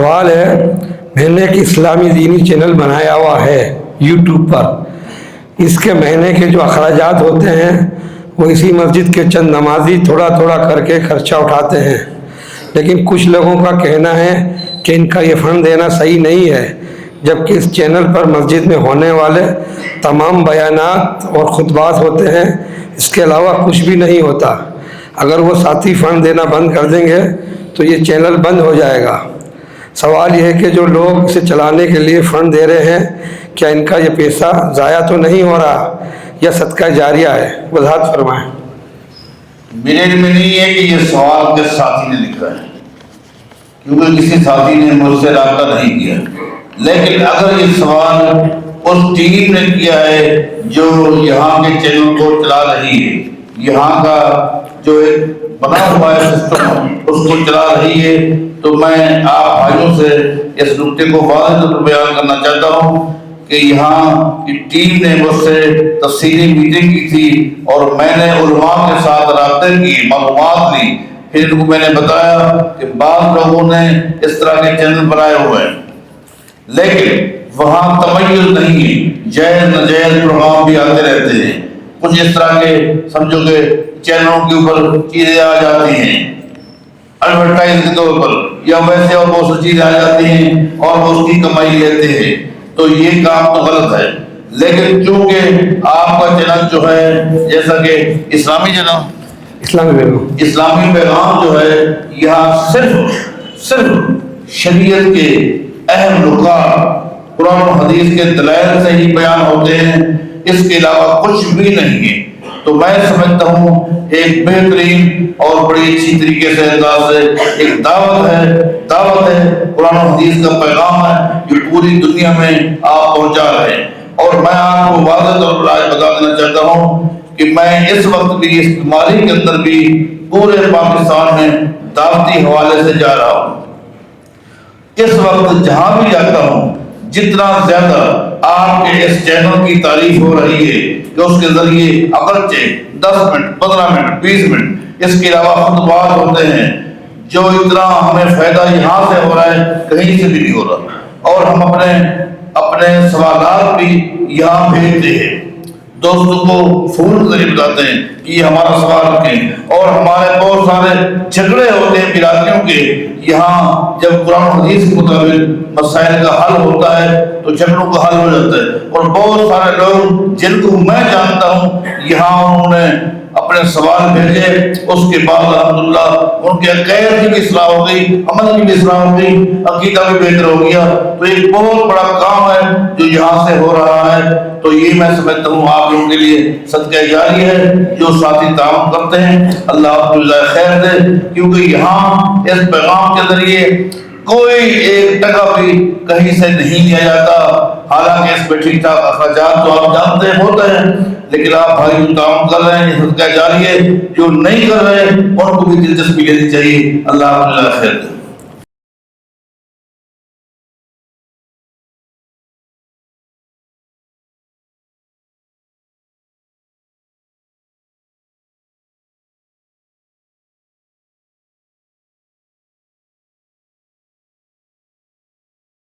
سوال ہے، میں نے ایک اسلامی دینی چینل بنایا ہوا ہے یوٹیوب پر، اس کے مہینے کے جو اخراجات ہوتے ہیں وہ اسی مسجد کے چند نمازی تھوڑا تھوڑا کر کے خرچہ اٹھاتے ہیں، لیکن کچھ لوگوں کا کہنا ہے کہ ان کا یہ فنڈ دینا صحیح نہیں ہے، جبکہ اس چینل پر مسجد میں ہونے والے تمام بیانات اور خطبات ہوتے ہیں، اس کے علاوہ کچھ بھی نہیں ہوتا۔ اگر وہ ساتھی فنڈ دینا بند کر دیں گے تو یہ چینل بند ہو جائے گا۔ سوال یہ ہے کہ جو لوگ اسے چلانے کے لیے فنڈ دے رہے ہیں، کیا ان کا یہ پیسہ ضائع تو نہیں ہو رہا یا صدقہ جاریہ ہے؟ وضاحت فرمائیں۔ میرے علم میں نہیں ہے کہ یہ سوال کس ساتھی نے لکھا ہے، کیونکہ کسی ساتھی نے مجھ سے رابطہ نہیں کیا، لیکن اگر یہ سوال اس ٹیم نے کیا ہے جو یہاں کے چینل کو چلا رہی ہے، یہاں کا جو ایک بنا ہوا ہے سسٹم اس کو چلا رہی ہے، تو میں آپ بھائیوں سے اس نکتے کو واضح طور پر بیان کرنا چاہتا ہوں کہ یہاں کی ٹیم نے مجھ سے تفصیلی میٹنگ کی تھی اور میں نے علماء کے ساتھ رابطے کی، معلومات لی، پھر ان کو میں نے بتایا کہ بعض لوگوں نے اس طرح کے چینل بنائے ہوئے ہیں، لیکن وہاں تمیز نہیں ہے، جائز ناجائز پروگرام بھی آتے رہتے ہیں، کچھ اس طرح کے سمجھو کہ چینلوں کے اوپر چیزیں آ جاتی ہیں ایڈورٹائز کے طور پر، یا ویسے اور بہت سی چیزیں آ جاتی ہیں اور اس کی کمائی لیتے ہیں، تو یہ کام تو غلط ہے۔ لیکن چونکہ آپ کا چینل جو ہے جیسا کہ اسلامی پیغام جو ہے یہاں صرف شریعت کے اہم نکات قرآن و حدیث کے دلائل سے ہی بیان ہوتے ہیں، اس کے علاوہ کچھ بھی نہیں ہے، تو میں سمجھتا ہوں ایک بہترین اور بڑی اچھی طریقے سے انداز سے ایک دعوت ہے، قرآن و حدیث کا پیغام ہے جو پوری دنیا میں آپ پہنچا رہے ہیں۔ اور میں آپ کو واضح طور پر آج بتا دینا چاہتا ہوں کہ میں اس وقت بھی اس بیماری کے اندر بھی پورے پاکستان میں دعوتی حوالے سے جا رہا ہوں۔ اس وقت جہاں بھی جاتا ہوں، جتنا زیادہ آپ کے اس چینل کی تعریف ہو رہی ہے کہ اس کے ذریعے اگرچہ 10 منٹ 15 منٹ 20 منٹ اس کے علاوہ خطبات ہوتے ہیں، جو اتنا ہمیں فائدہ یہاں سے ہو رہا ہے کہیں سے بھی نہیں ہو رہا، اور ہم اپنے سوالات بھی یہاں بھیجتے ہیں، دوستوں کو فون ذریعے بتاتے ہیں کہ یہ ہمارا سوال رکھیں، اور ہمارے بہت سارے جھگڑے ہوتے ہیں برادریوں کے، یہاں جب قرآن و حدیث کے مطابق مسائل کا حل ہوتا ہے تو جھگڑوں کا حل ہو جاتا ہے، اور بہت سارے لوگ جن کو میں جانتا ہوں یہاں انہوں نے اپنے سوال بھیجے، اس کے بعد الحمدللہ ان کے عقائد کی بھی اصلاح ہو گئی، عمل کی بھی اصلاح ہو گئی، عقیدہ بھی بہتر ہو گیا، تو ایک بہت بڑا کام ہے جو یہاں سے ہو رہا ہے، تو یہ میں سمجھتا ہوں آپ لوگوں کے لیے صدقہ جاری ہے جو ساتھی تعاون کرتے ہیں، اللہ آپ کو جزائے خیر دے، کیونکہ یہاں اس پیغام کے ذریعے کوئی ایک ٹکا بھی کہیں سے نہیں لیا جاتا، حالانکہ اس پہ ٹھیک ٹھاک اخراجات تو آپ جانتے ہیں ہوتے ہیں، لیکن آپ بھائی جو تعاون کر رہے ہیں یہ صدقہ جاری ہے، جو نہیں کر رہے ہیں ان کو بھی دلچسپی لینی چاہیے، اللہ آپ کو جزائے خیر دے۔